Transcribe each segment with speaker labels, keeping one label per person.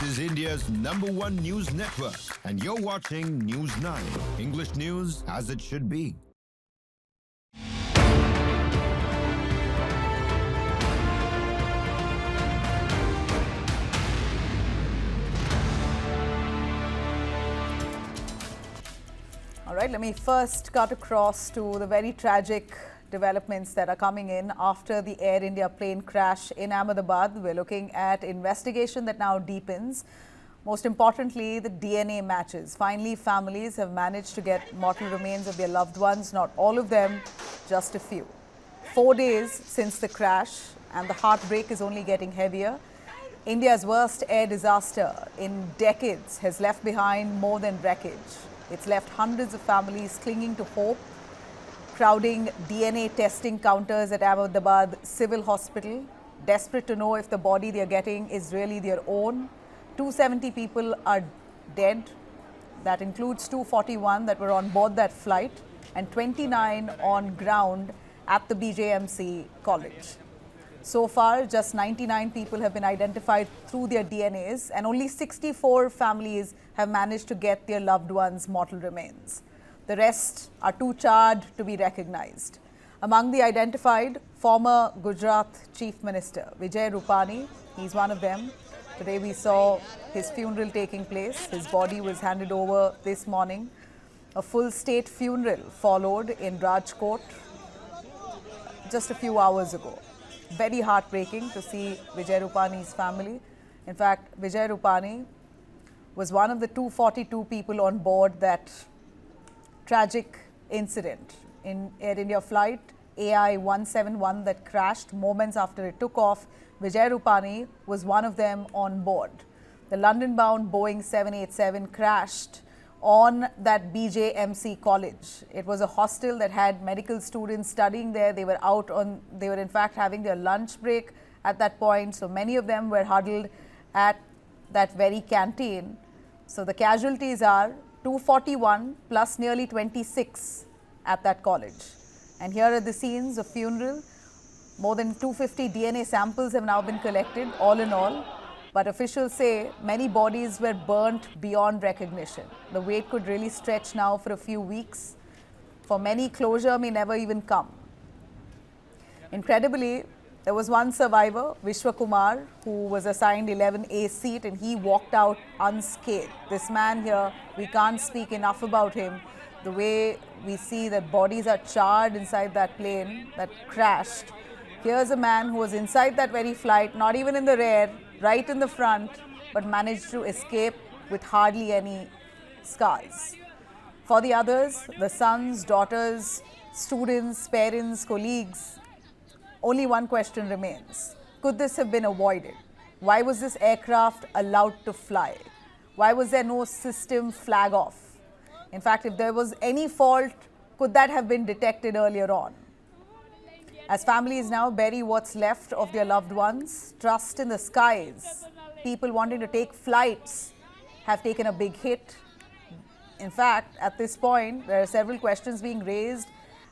Speaker 1: is India's #1 news network, and you're watching News 9. English news as it should be.
Speaker 2: All right, let me first cut across to the very tragic developments that are coming in after the Air India plane crash in Ahmedabad. We're looking at investigation that now deepens. Most importantly, the DNA matches. Finally, families have managed to get mortal remains of their loved ones, not all of them, just a few. 4 days since the crash, and the heartbreak is only getting heavier. India's worst air disaster in decades has left behind more than wreckage. It's left hundreds of families clinging to hope, crowding DNA testing counters at Ahmedabad Civil Hospital, desperate to know if the body they're getting is really their own. 270 people are dead. That includes 241 that were on board that flight and 29 on ground at the BJMC college. So far, just 99 people have been identified through their DNAs, and only 64 families have managed to get their loved ones' mortal remains. The rest are too charred to be recognized. Among the identified, former Gujarat Chief Minister Vijay Rupani, he's one of them. Today we saw his funeral taking place. His body was handed over this morning. A full state funeral followed in Rajkot just a few hours ago. Very heartbreaking to see Vijay Rupani's family. In fact, Vijay Rupani was one of the 242 people on board that tragic incident in Air India Flight AI171 that crashed moments after it took off. Vijay Rupani was one of them on board. The London-bound Boeing 787 crashed on that BJMC college. It was a hostel that had medical students studying there. They were in fact having their lunch break at that point. So many of them were huddled at that very canteen. So the casualties are 241 plus nearly 26 at that college. And here are the scenes of funeral. More than 250 DNA samples have now been collected, all in all. But officials say many bodies were burnt beyond recognition. The wait could really stretch now for a few weeks. For many, closure may never even come. Incredibly, there was one survivor, Sham Kumars, who was assigned 11A seat, and he walked out unscathed. This man here, we can't speak enough about him. The way we see that bodies are charred inside that plane that crashed. Here's a man who was inside that very flight, not even in the rear, right in the front, but managed to escape with hardly any scars. For the others, the sons, daughters, students, parents, colleagues, only one question remains. Could this have been avoided? Why was this aircraft allowed to fly? Why was there no system flag off? In fact, if there was any fault, could that have been detected earlier on? As families now bury what's left of their loved ones, trust in the skies, people wanting to take flights have taken a big hit. In fact, at this point, there are several questions being raised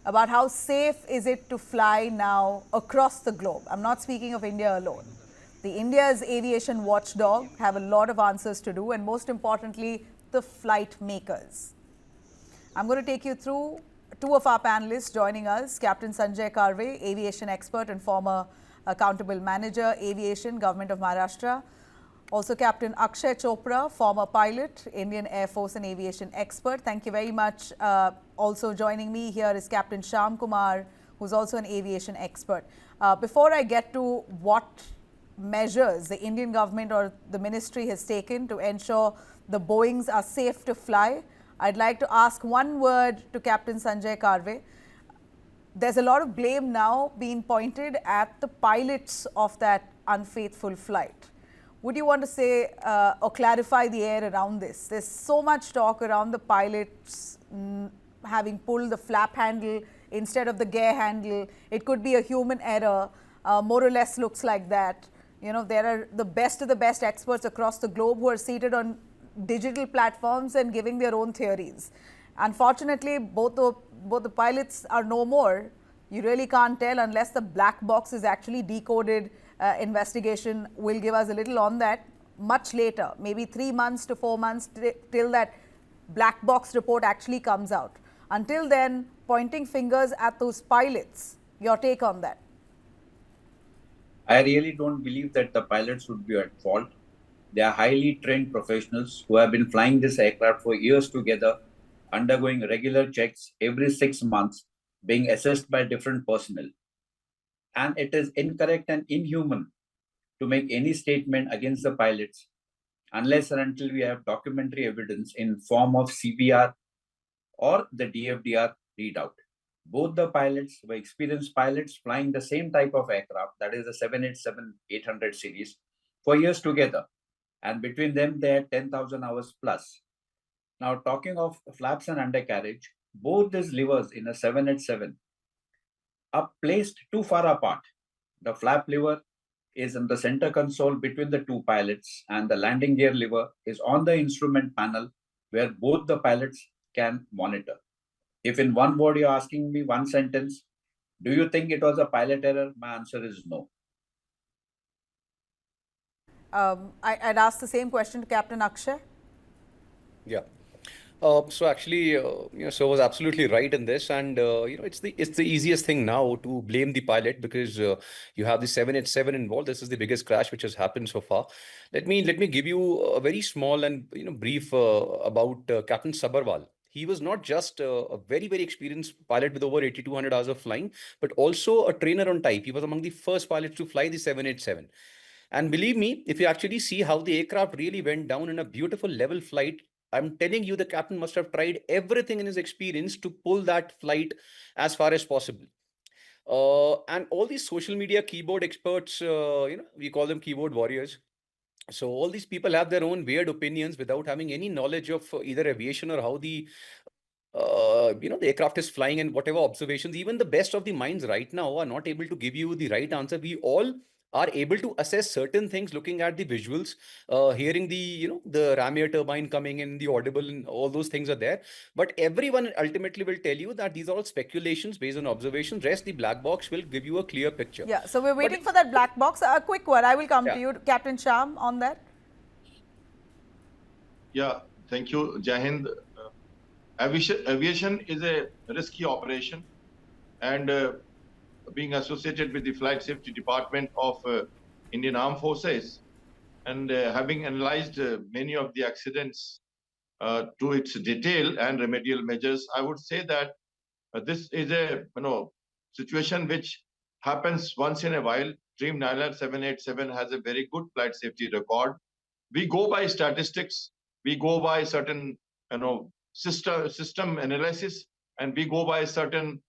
Speaker 2: about how safe is it to fly now across the globe. I'm not speaking of India alone. The India's aviation watchdog have a lot of answers to do, and most importantly, the flight makers. I'm going to take you through two of our panelists joining us, Captain Sanjay Karve, aviation expert and former accountable manager, aviation, Government of Maharashtra. Also Captain Akshay Chopra, former pilot, Indian Air Force and aviation expert. Thank you very much. Also joining me here is Captain Sham Kumars, who's also an aviation expert. Before I get to what measures the Indian government or the ministry has taken to ensure the Boeings are safe to fly, I'd like to ask one word to Captain Sanjay Karve. There's a lot of blame now being pointed at the pilots of that unfaithful flight. Would you want to say or clarify the air around this? There's so much talk around the pilots having pulled the flap handle instead of the gear handle. It could be a human error, more or less looks like that. You know, there are the best of the best experts across the globe who are seated on digital platforms and giving their own theories. Unfortunately, both the pilots are no more. You really can't tell unless the black box is actually decoded. Investigation will give us a little on that. much later, maybe 3 months to 4 months till that black box report actually comes out. Until then, pointing fingers at those pilots. Your take on that?
Speaker 3: I really don't believe that the pilots would be at fault. They are highly trained professionals who have been flying this aircraft for years together, undergoing regular checks every 6 months, being assessed by different personnel. And it is incorrect and inhuman to make any statement against the pilots unless and until we have documentary evidence in form of CVR or the DFDR readout. Both the pilots were experienced pilots flying the same type of aircraft, that is the 787-800 series, for years together. And between them, they had 10,000 hours plus. Now, talking of flaps and undercarriage, both these levers in a 787 are placed too far apart. The flap lever is in the center console between the two pilots, and the landing gear lever is on the instrument panel where both the pilots can monitor. If in one word you're asking me one sentence, do you think it was a pilot error? My answer is no.
Speaker 2: I'd ask the same question to Captain Akshay.
Speaker 4: Yeah. So actually, Sir was absolutely right in this, and it's the easiest thing now to blame the pilot because you have the 787 involved. This is the biggest crash which has happened so far. Let me give you a very small and brief about Captain Sabharwal. He was not just a very, very experienced pilot with over 8,200 hours of flying, but also a trainer on type. He was among the first pilots to fly the 787. And believe me, if you actually see how the aircraft really went down in a beautiful level flight, I'm telling you, the captain must have tried everything in his experience to pull that flight as far as possible. And all these social media keyboard experts, we call them keyboard warriors. So all these people have their own weird opinions without having any knowledge of either aviation or how the the aircraft is flying and whatever observations. Even the best of the minds right now are not able to give you the right answer. We all are able to assess certain things looking at the visuals, hearing the the ram air turbine coming in, the audible, and all those things are there. But everyone ultimately will tell you that these are all speculations based on observations. Rest, the black box will give you a clear picture.
Speaker 2: Yeah, so we're waiting for that black box. A quick one. I will come to you, Captain Sham, on that.
Speaker 5: Yeah, thank you, Jai Hind. Aviation is a risky operation, and being associated with the Flight Safety Department of Indian Armed Forces, and having analyzed many of the accidents to its detail and remedial measures, I would say that this is a situation which happens once in a while. Dreamliner 787 has a very good flight safety record. We go by statistics, we go by certain system analysis, and we go by certain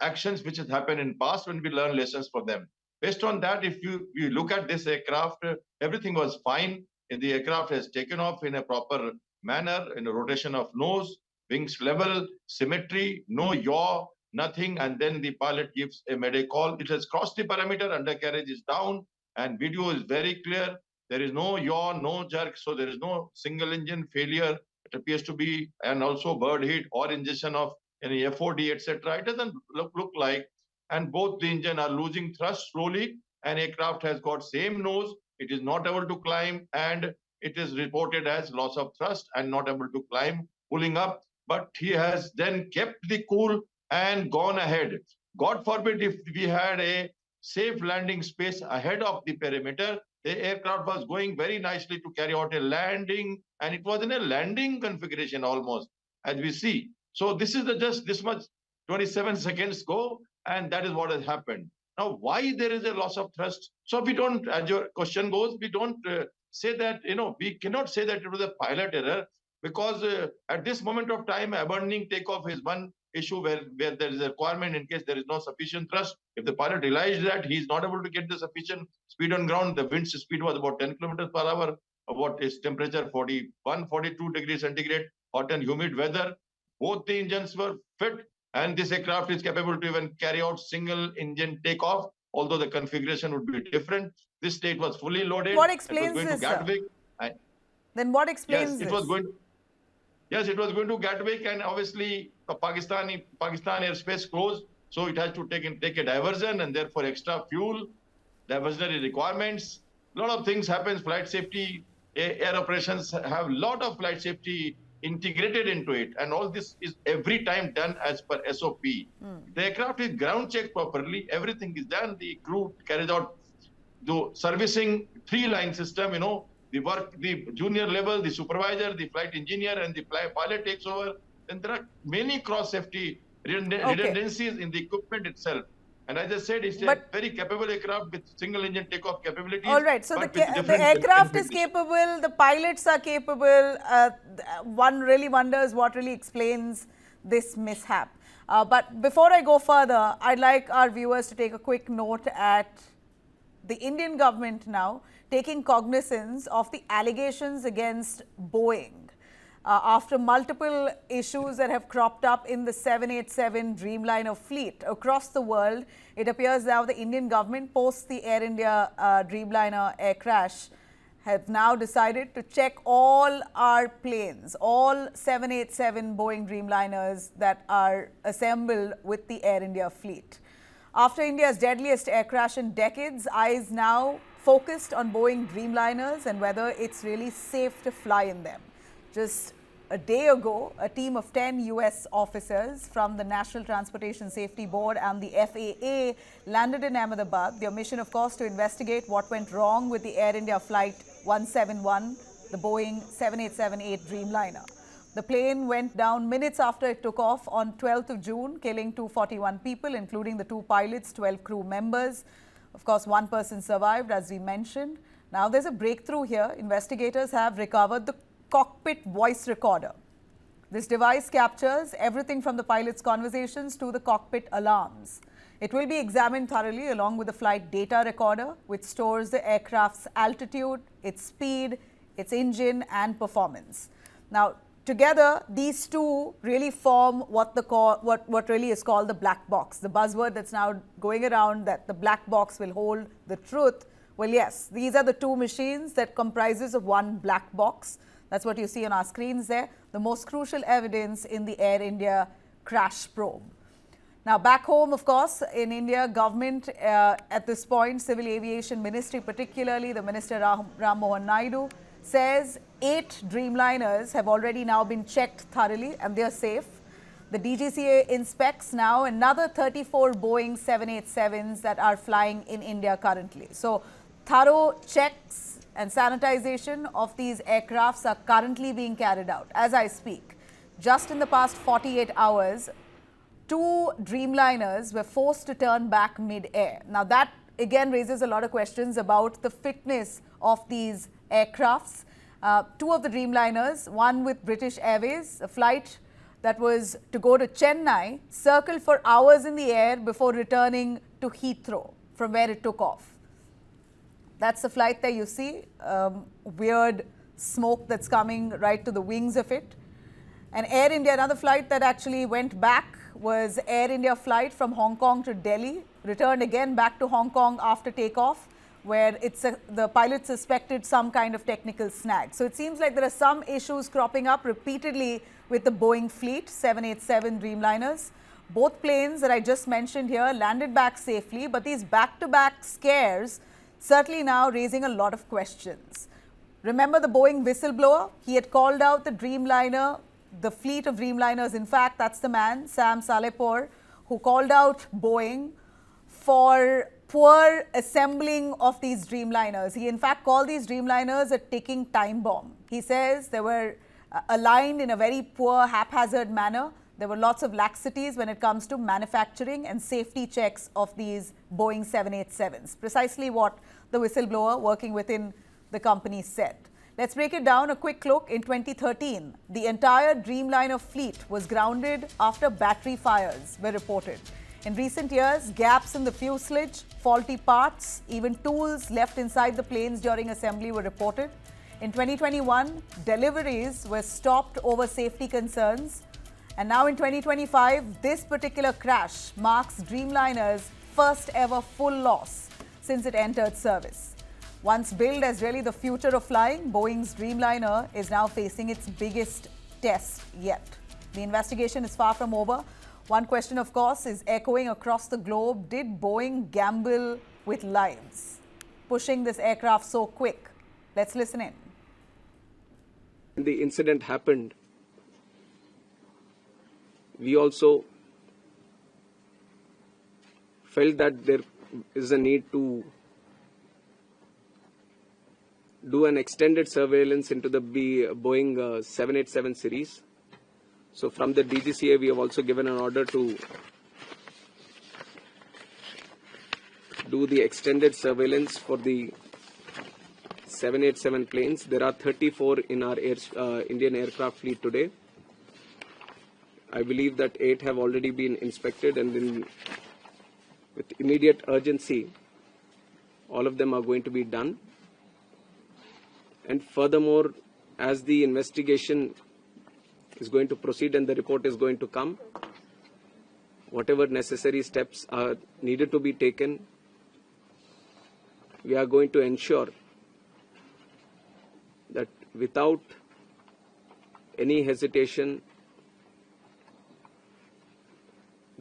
Speaker 5: actions which has happened in past when we learn lessons from them. Based on that, if you look at this aircraft, everything was fine. And the aircraft has taken off in a proper manner, in a rotation of nose, wings level, symmetry, no yaw, nothing. And then the pilot gives a mayday call. It has crossed the parameter, undercarriage is down, and video is very clear. There is no yaw, no jerk, so there is no single engine failure. It appears to be, and also bird heat or ingestion of any FOD, etc. It doesn't look like, and both the engine are losing thrust slowly, and aircraft has got same nose. It is not able to climb, and it is reported as loss of thrust and not able to climb, pulling up. But he has then kept the cool and gone ahead. God forbid if we had a safe landing space ahead of the perimeter, the aircraft was going very nicely to carry out a landing, and it was in a landing configuration almost, as we see. So this is just this much, 27 seconds go, and that is what has happened. Now, why there is a loss of thrust? So we don't, as your question goes, we don't say that, we cannot say that it was a pilot error, because at this moment of time, abandoning takeoff is one issue where there is a requirement in case there is no sufficient thrust. If the pilot realized that he is not able to get the sufficient speed on ground, the wind speed was about 10 kilometers per hour, what is temperature 41, 42 degrees centigrade, hot and humid weather. Both the engines were fit, and this aircraft is capable to even carry out single engine takeoff, although the configuration would be different. This state was fully loaded.
Speaker 2: What explains this,
Speaker 5: Gatwick.
Speaker 2: Then what explains
Speaker 5: this? Yes, it was going to Gatwick, and obviously Pakistan airspace closed, so it has to take a diversion, and therefore extra fuel, diversionary requirements. A lot of things happens. Flight safety air operations have a lot of flight safety integrated into it, and all this is every time done as per SOP. The aircraft is ground checked properly, everything is done, the crew carries out the servicing 3-line system, the work, the junior level, the supervisor, the flight engineer, and the pilot takes over. And there are many cross-safety redundancies in the equipment itself. And as I said, it's a very capable aircraft with single-engine takeoff capabilities.
Speaker 2: All right, so the aircraft is capable, the pilots are capable. One really wonders what really explains this mishap. But before I go further, I'd like our viewers to take a quick note at the Indian government now taking cognizance of the allegations against Boeing. After multiple issues that have cropped up in the 787 Dreamliner fleet across the world, it appears now the Indian government, post the Air India Dreamliner air crash, have now decided to check all our planes, all 787 Boeing Dreamliners that are assembled with the Air India fleet. After India's deadliest air crash in decades, eyes now focused on Boeing Dreamliners and whether it's really safe to fly in them. Just a day ago, a team of 10 US officers from the National Transportation Safety Board and the FAA landed in Ahmedabad. Their mission, of course, to investigate what went wrong with the Air India Flight 171, the Boeing 787-8 Dreamliner. The plane went down minutes after it took off on 12th of June, killing 241 people, including the 2 pilots, 12 crew members. Of course, 1 person survived, as we mentioned. Now, there's a breakthrough here. Investigators have recovered the cockpit voice recorder. This device captures everything from the pilot's conversations to the cockpit alarms. It will be examined thoroughly along with the flight data recorder, which stores the aircraft's altitude, its speed, its engine and performance. Now, together, these two really form what really is called the black box. The buzzword that's now going around that the black box will hold the truth. Well, yes, these are the 2 machines that comprises of one black box. That's what you see on our screens there, the most crucial evidence in the Air India crash probe. Now, back home, of course, in India, government at this point, Civil Aviation Ministry, particularly the Minister Ram Mohan Naidu, says 8 Dreamliners have already now been checked thoroughly and they are safe. The DGCA inspects now another 34 Boeing 787s that are flying in India currently. So, thorough checks and sanitization of these aircrafts are currently being carried out as I speak. Just in the past 48 hours, 2 Dreamliners were forced to turn back mid-air. Now that again raises a lot of questions about the fitness of these aircrafts. 2 of the Dreamliners, one with British Airways, a flight that was to go to Chennai, circled for hours in the air before returning to Heathrow from where it took off. That's the flight there you see, weird smoke that's coming right to the wings of it. And Air India, another flight that actually went back was Air India flight from Hong Kong to Delhi, returned again back to Hong Kong after takeoff, where the pilot suspected some kind of technical snag. So it seems like there are some issues cropping up repeatedly with the Boeing fleet, 787 Dreamliners. Both planes that I just mentioned here landed back safely, but these back-to-back scares certainly now raising a lot of questions. Remember the Boeing whistleblower? He had called out the Dreamliner, the fleet of Dreamliners. In fact, that's the man, Sam Salepur, who called out Boeing for poor assembling of these Dreamliners. He in fact called these Dreamliners a ticking time bomb. He says they were aligned in a very poor, haphazard manner. There were lots of laxities when it comes to manufacturing and safety checks of these Boeing 787s. Precisely what the whistleblower working within the company said. Let's break it down. A quick look. In 2013, the entire Dreamliner fleet was grounded after battery fires were reported. In recent years, gaps in the fuselage, faulty parts, even tools left inside the planes during assembly were reported. In 2021, deliveries were stopped over safety concerns. And now in 2025, this particular crash marks Dreamliner's first ever full loss since it entered service. Once billed as really the future of flying, Boeing's Dreamliner is now facing its biggest test yet. The investigation is far from over. One question, of course, is echoing across the globe. Did Boeing gamble with lives, pushing this aircraft so quick? Let's listen in.
Speaker 6: When the incident happened, we also felt that there is a need to do an extended surveillance into the Boeing 787 series. So from the DGCA, we have also given an order to do the extended surveillance for the 787 planes. There are 34 in our Indian aircraft fleet today. I believe that 8 have already been inspected, and then with immediate urgency, all of them are going to be done. And furthermore, as the investigation is going to proceed and the report is going to come, whatever necessary steps are needed to be taken, we are going to ensure that without any hesitation,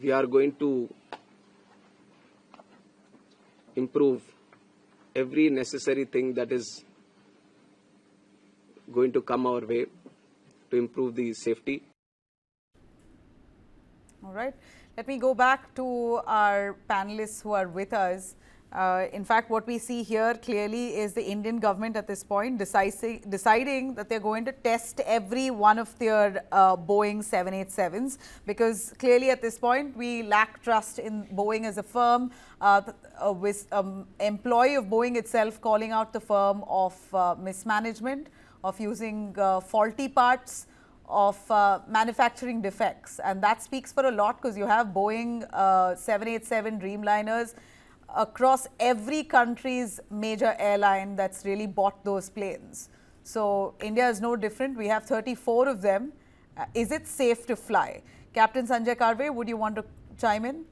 Speaker 6: we are going to improve every necessary thing that is going to come our way to improve the safety.
Speaker 2: All right. Let me go back to our panelists who are with us. In fact, what we see here clearly is the Indian government at this point deciding that they're going to test every one of their Boeing 787s, because clearly at this point we lack trust in Boeing as a firm, with employee of Boeing itself calling out the firm of mismanagement, of using faulty parts, of manufacturing defects. And that speaks for a lot, because you have Boeing 787 Dreamliners across every country's major airline that's really bought those planes. So India is no different. We have 34 of them. Is it safe to fly? Captain Sanjay Karve, would you want to chime in?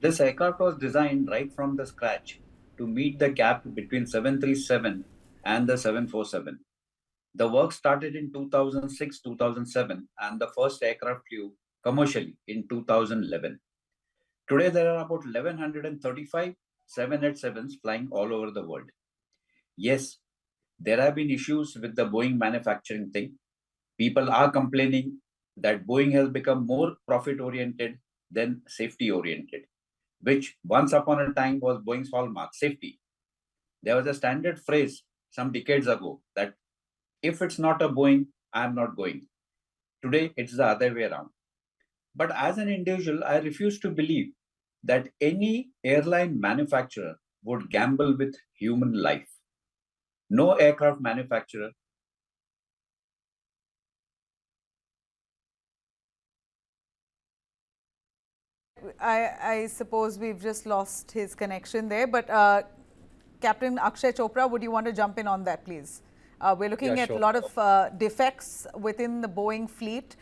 Speaker 3: This aircraft was designed right from the scratch to meet the gap between 737 and the 747. The work started in 2006-2007, and the first aircraft flew commercially in 2011. Today, there are about 1,135 787s flying all over the world. Yes, there have been issues with the Boeing manufacturing thing. People are complaining that Boeing has become more profit-oriented than safety-oriented, which once upon a time was Boeing's hallmark, safety. There was a standard phrase some decades ago that if it's not a Boeing, I'm not going. Today, it's the other way around. But as an individual, I refuse to believe that any airline manufacturer would gamble with human life. No aircraft manufacturer.
Speaker 2: I suppose we've just lost his connection there, but Captain Akshay Chopra, would you want to jump in on that, please? We're looking at a lot of defects within the Boeing fleet.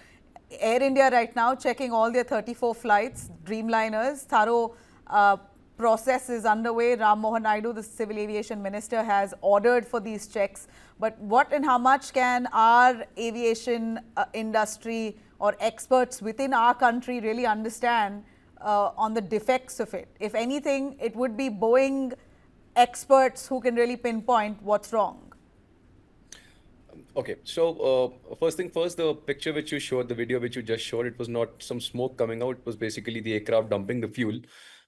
Speaker 2: Air India right now checking all their 34 flights, Dreamliners. Thorough process is underway. Ram Mohan Naidu, the Civil Aviation Minister, has ordered for these checks. But what and how much can our aviation industry or experts within our country really understand on the defects of it? If anything, it would be Boeing experts who can really pinpoint what's wrong.
Speaker 4: Okay, so first thing first, the picture which you showed, the video which you just showed, it was not some smoke coming out. It was basically the aircraft dumping the fuel,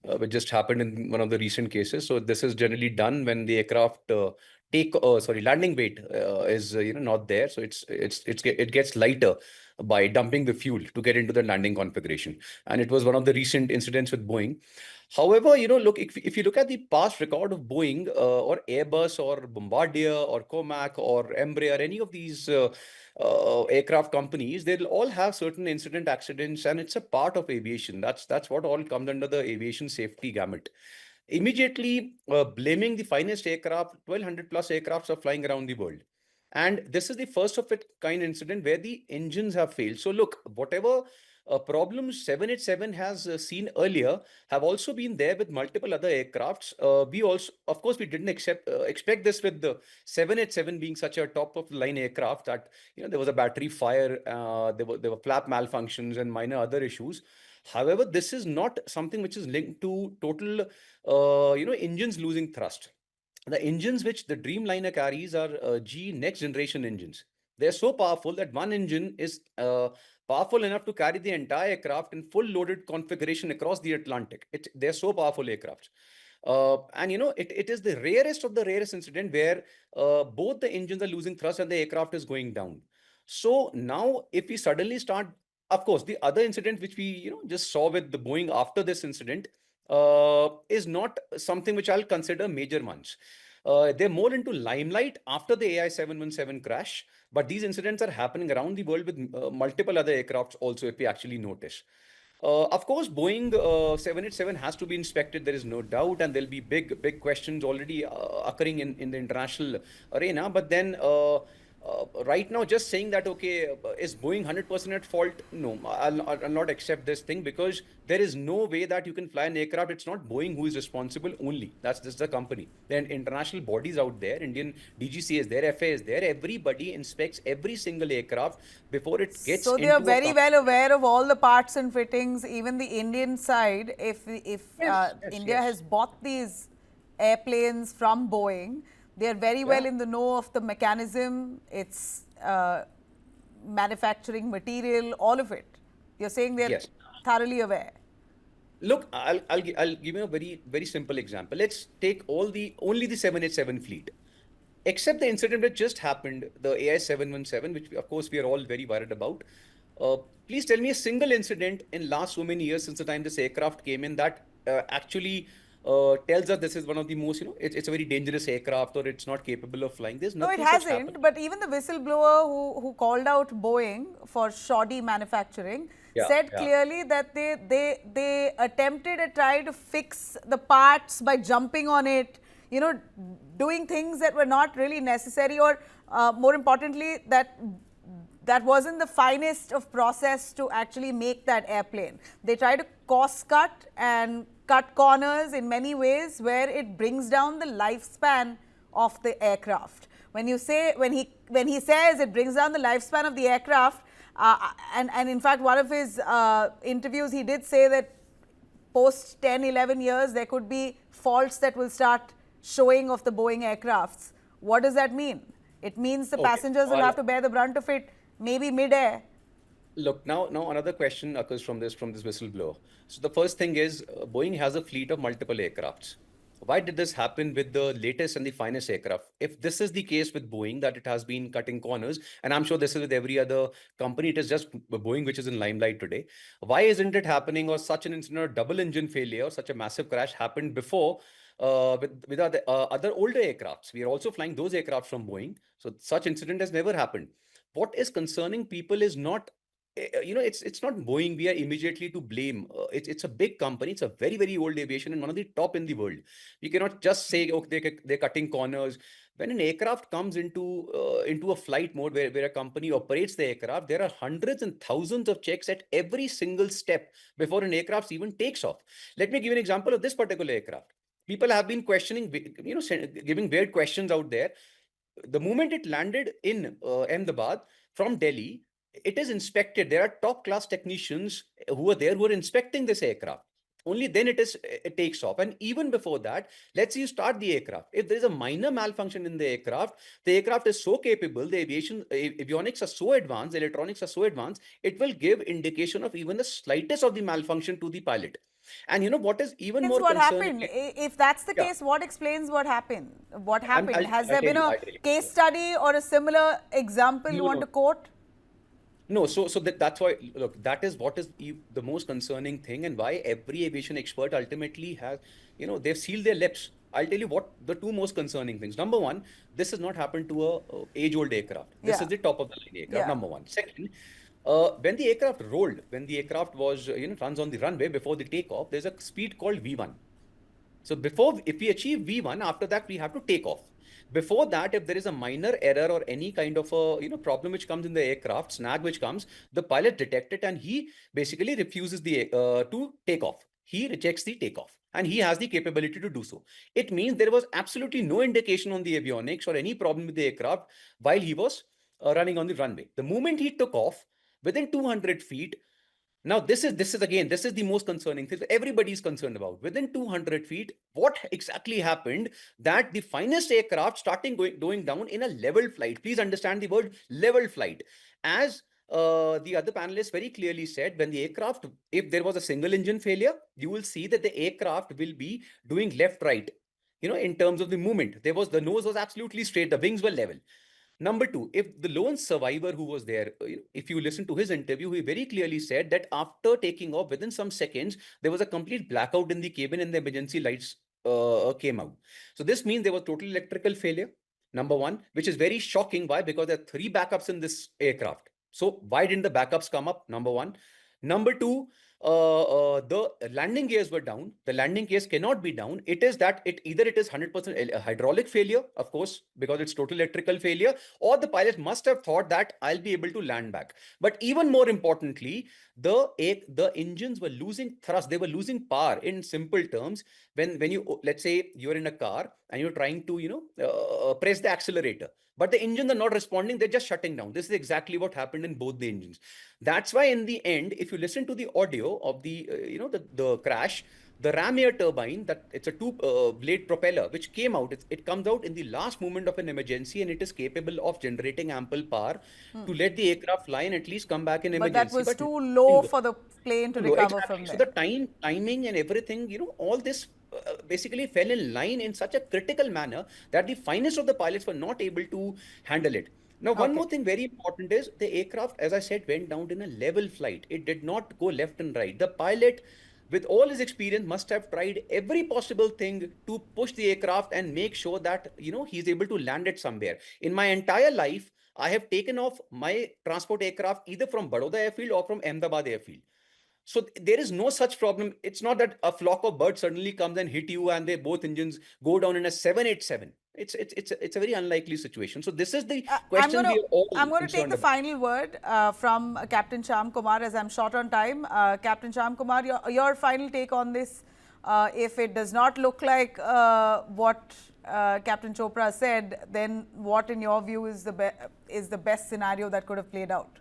Speaker 4: which just happened in one of the recent cases. So this is generally done when the aircraft landing weight is not there. So it gets lighter by dumping the fuel to get into the landing configuration. And it was one of the recent incidents with Boeing. However, look, if you look at the past record of Boeing or Airbus or Bombardier or Comac or Embraer, any of these aircraft companies, they'll all have certain incident accidents, and it's a part of aviation. That's what all comes under the aviation safety gamut. Immediately blaming the finest aircraft, 1,200 plus aircrafts are flying around the world. And this is the first of its kind incident where the engines have failed. So look, whatever problems 787 has seen earlier have also been there with multiple other aircrafts. We also, of course, we didn't expect this with the 787 being such a top of the line aircraft that there was a battery fire, there were flap malfunctions and minor other issues. However, this is not something which is linked to total, engines losing thrust. the engines which the Dreamliner carries are GE next generation engines. They're so powerful that one engine is powerful enough to carry the entire aircraft in full loaded configuration across the Atlantic. They're so powerful aircraft. And it is the rarest of the rarest incident where both the engines are losing thrust and the aircraft is going down. So now, if we suddenly start, of course, the other incident which we just saw with the Boeing after this incident is not something which I'll consider major ones. They're more into limelight after the AI717 crash, but these incidents are happening around the world with multiple other aircrafts also, if we actually notice. Of course, Boeing 787 has to be inspected. There is no doubt, and there'll be big questions already occurring in the international arena. But then, right now, just saying that, okay, is Boeing 100% at fault? No, I'll not accept this thing, because there is no way that you can fly an aircraft. It's not Boeing who is responsible only. That's just the company. Then international bodies out there, Indian DGCA is there, FAA is there. Everybody inspects every single aircraft before it gets
Speaker 2: So they
Speaker 4: into
Speaker 2: are very well aware of all the parts and fittings, even the Indian side. If India has bought these airplanes from Boeing, they are very well in the know of the mechanism, its manufacturing material, all of it. You're saying they're thoroughly aware.
Speaker 4: Look, I'll give you a very simple example. Let's take only the 787 fleet. Except the incident that just happened, the AI717, which of course we are all very worried about. Please tell me a single incident in last so many years since the time this aircraft came in that actually tells us this is one of the most, it's a very dangerous aircraft, or it's not capable of flying. There's nothing.
Speaker 2: No, it hasn't. But even the whistleblower who called out Boeing for shoddy manufacturing said clearly that they attempted to try to fix the parts by jumping on it, doing things that were not really necessary, or more importantly, that wasn't the finest of process to actually make that airplane. They try to cost cut and cut corners in many ways where it brings down the lifespan of the aircraft. When he says it brings down the lifespan of the aircraft, and in fact one of his interviews he did say that post 10-11 years there could be faults that will start showing of the Boeing aircrafts. What does that mean? It means the passengers will have to bear the brunt of it, maybe mid-air.
Speaker 4: Look, now another question occurs from this whistleblower. So the first thing is, Boeing has a fleet of multiple aircrafts. Why did this happen with the latest and the finest aircraft? If this is the case with Boeing, that it has been cutting corners, and I'm sure this is with every other company, it is just Boeing which is in limelight today. Why isn't it happening, or such an incident, or double engine failure, or such a massive crash happened before with other older aircrafts? We are also flying those aircraft from Boeing. So such incident has never happened. What is concerning people is not, it's not Boeing we are immediately to blame. It's a big company. It's a very old aviation and one of the top in the world. We cannot just say, okay, they're cutting corners. When an aircraft comes into a flight mode where a company operates the aircraft, there are hundreds and thousands of checks at every single step before an aircraft even takes off. Let me give you an example of this particular aircraft. People have been questioning, giving weird questions out there. The moment it landed in Ahmedabad from Delhi, it is inspected. There are top class technicians who are there who are inspecting this aircraft. Only then it takes off. And even before that, let's say you start the aircraft. If there is a minor malfunction in the aircraft is so capable, the avionics are so advanced, the electronics are so advanced, it will give indication of even the slightest of the malfunction to the pilot. And what is even more concerning?
Speaker 2: If that's the case, what explains what happened? What happened? Has there been a case study or a similar example you want to quote?
Speaker 4: No, so that's why, look, that is what is the most concerning thing, and why every aviation expert ultimately has, they've sealed their lips. I'll tell you what the two most concerning things. Number one, this has not happened to a age-old aircraft. This is the top of the line aircraft, number one. Second, when the aircraft rolled, when the aircraft was, runs on the runway before the takeoff, there's a speed called V1. So if we achieve V1, after that, we have to take off. Before that, if there is a minor error or any kind of a problem which comes in the aircraft, snag which comes, the pilot detects it and he basically refuses to take off. He rejects the takeoff and he has the capability to do so. It means there was absolutely no indication on the avionics or any problem with the aircraft while he was running on the runway. The moment he took off, within 200 feet, Now, this is the most concerning thing that everybody is concerned about. Within 200 feet, what exactly happened that the finest aircraft starting going down in a level flight? Please understand the word level flight. As the other panelists very clearly said, when the aircraft, if there was a single engine failure, you will see that the aircraft will be doing left, right. In terms of the movement, the nose was absolutely straight, the wings were level. Number two, if the lone survivor who was there, if you listen to his interview, he very clearly said that after taking off, within some seconds, there was a complete blackout in the cabin and the emergency lights came out. So this means there was total electrical failure, number one, which is very shocking. Why? Because there are 3 backups in this aircraft. So why didn't the backups come up? Number one. Number two, the landing gears were down. The landing gears cannot be down. It is that either it is 100% hydraulic failure, of course, because it's total electrical failure, or the pilot must have thought that I'll be able to land back. But even more importantly, the engines were losing thrust. They were losing power. In simple terms, when you, let's say you're in a car and you're trying to press the accelerator, but the engines are not responding, they're just shutting down. This is exactly what happened in both the engines. That's why in the end, if you listen to the audio of the the crash, the ram air turbine, that it's a 2-blade propeller which came out, it comes out in the last moment of an emergency, and it is capable of generating ample power to let the aircraft fly and at least come back in emergency.
Speaker 2: But that was too low for the plane to recover
Speaker 4: exactly.
Speaker 2: from there.
Speaker 4: So the timing and everything, all this basically fell in line in such a critical manner that the finest of the pilots were not able to handle it. Now, one more thing very important is the aircraft, as I said, went down in a level flight. It did not go left and right. The pilot, with all his experience, must have tried every possible thing to push the aircraft and make sure that, he's able to land it somewhere. In my entire life, I have taken off my transport aircraft either from Baroda airfield or from Ahmedabad airfield. So there is no such problem. It's not that a flock of birds suddenly comes and hit you and they both engines go down in a 787. It's a very unlikely situation. So this is the question we are all
Speaker 2: I'm going to take
Speaker 4: concerned
Speaker 2: the
Speaker 4: about.
Speaker 2: final word from Captain Sham Kumar, as I'm short on time. Captain Sham Kumar, your final take on this. If it does not look like what Captain Chopra said, then what, in your view, is the best scenario that could have played out?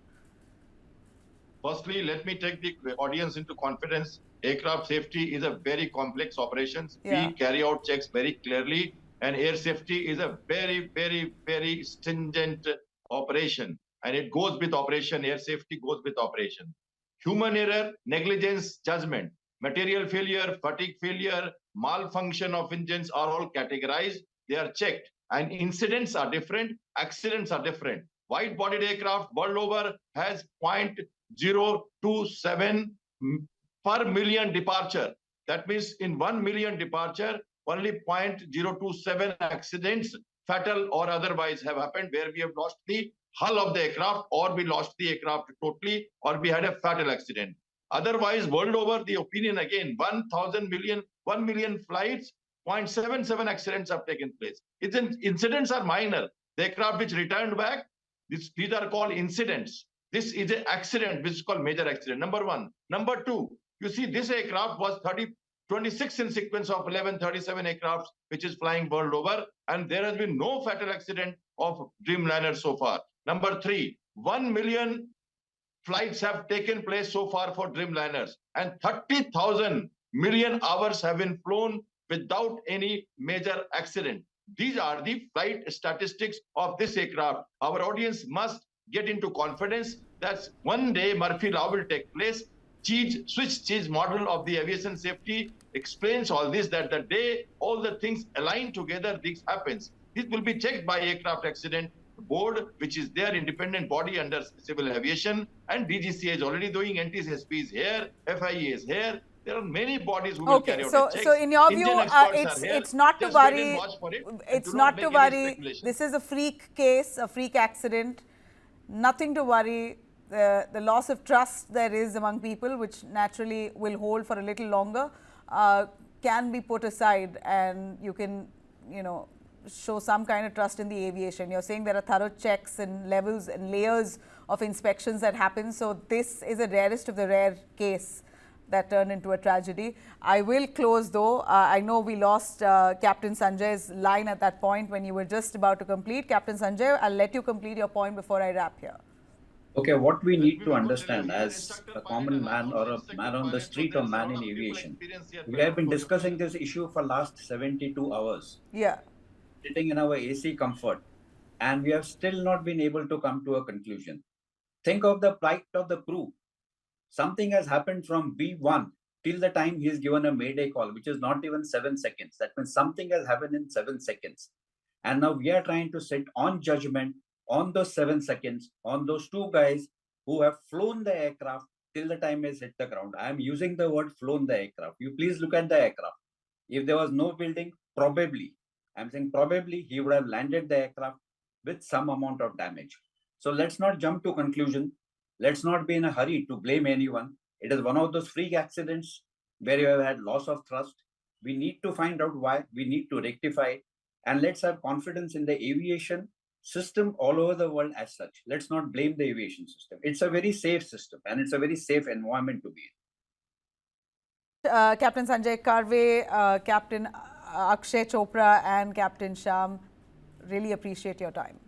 Speaker 5: Firstly, let me take the audience into confidence. Aircraft safety is a very complex operation.
Speaker 2: Yeah.
Speaker 5: We carry out checks very clearly, and air safety is a very, very, very stringent operation. And it goes with operation. Air safety goes with operation. Human error, negligence, judgment, material failure, fatigue failure, malfunction of engines are all categorized. They are checked. And incidents are different. Accidents are different. Wide-bodied aircraft world over has 0.027 per million departure. That means in 1 million departure, only 0.027 accidents, fatal or otherwise, have happened where we have lost the hull of the aircraft, or we lost the aircraft totally, or we had a fatal accident. Otherwise, world over, the opinion again, 1 million flights, 0.77 accidents have taken place. Incidents are minor. The aircraft which returned back, these are called incidents. This is an accident, which is called major accident. Number one. Number two, you see this aircraft was 26 in sequence of 1137 aircrafts, which is flying world over, and there has been no fatal accident of Dreamliner so far. Number three, 1 million flights have taken place so far for Dreamliners, and 30,000 million hours have been flown without any major accident. These are the flight statistics of this aircraft. Our audience must get into confidence that one day Murphy Law will take place. Switch cheese model of the aviation safety explains all this, that the day all the things align together, this happens. This will be checked by Aircraft Accident Board, which is their independent body under civil aviation, and DGCA is already doing, NTSB is here, FIA is here. There are many bodies who will carry out the checks.
Speaker 2: So in your view, it's not to worry. It's not to worry. This is a freak case, a freak accident. Nothing to worry. The loss of trust there is among people, which naturally will hold for a little longer, can be put aside, and you can, show some kind of trust in the aviation. You're saying there are thorough checks and levels and layers of inspections that happen. So this is a rarest of the rare case that turned into a tragedy. I will close though. I know we lost Captain Sanjay's line at that point when you were just about to complete. Captain Sanjay, I'll let you complete your point before I wrap here.
Speaker 3: Okay, what we need to
Speaker 5: We will go tell you,
Speaker 3: understand
Speaker 5: he an
Speaker 3: as
Speaker 5: instructor
Speaker 3: a
Speaker 5: pilot
Speaker 3: common
Speaker 5: and I've
Speaker 3: man
Speaker 5: also
Speaker 3: or a
Speaker 5: instructed
Speaker 3: man on the
Speaker 5: pilot. So
Speaker 3: street
Speaker 5: there
Speaker 3: or
Speaker 5: is a
Speaker 3: man
Speaker 5: lot
Speaker 3: in
Speaker 5: of people
Speaker 3: aviation,
Speaker 5: experience here
Speaker 3: we
Speaker 5: to
Speaker 3: have been
Speaker 5: support your
Speaker 3: discussing
Speaker 5: question.
Speaker 3: this issue for last 72 hours,
Speaker 2: Yeah.
Speaker 3: sitting in our AC comfort, and we have still not been able to come to a conclusion. Think of the plight of the crew. Something has happened from V1 till the time he is given a mayday call, which is not even 7 seconds. That means something has happened in 7 seconds. And now we are trying to sit on judgment on those 7 seconds, on those two guys who have flown the aircraft till the time it's hit the ground. I am using the word flown the aircraft. You please look at the aircraft. If there was no building, probably, I'm saying probably he would have landed the aircraft with some amount of damage. So let's not jump to conclusion. Let's not be in a hurry to blame anyone. It is one of those freak accidents where you have had loss of thrust. We need to find out why. We need to rectify it. And let's have confidence in the aviation system all over the world as such. Let's not blame the aviation system. It's a very safe system and it's a very safe environment to be in.
Speaker 2: Captain Sanjay Karve, Captain Akshay Chopra and Captain Sham, really appreciate your time.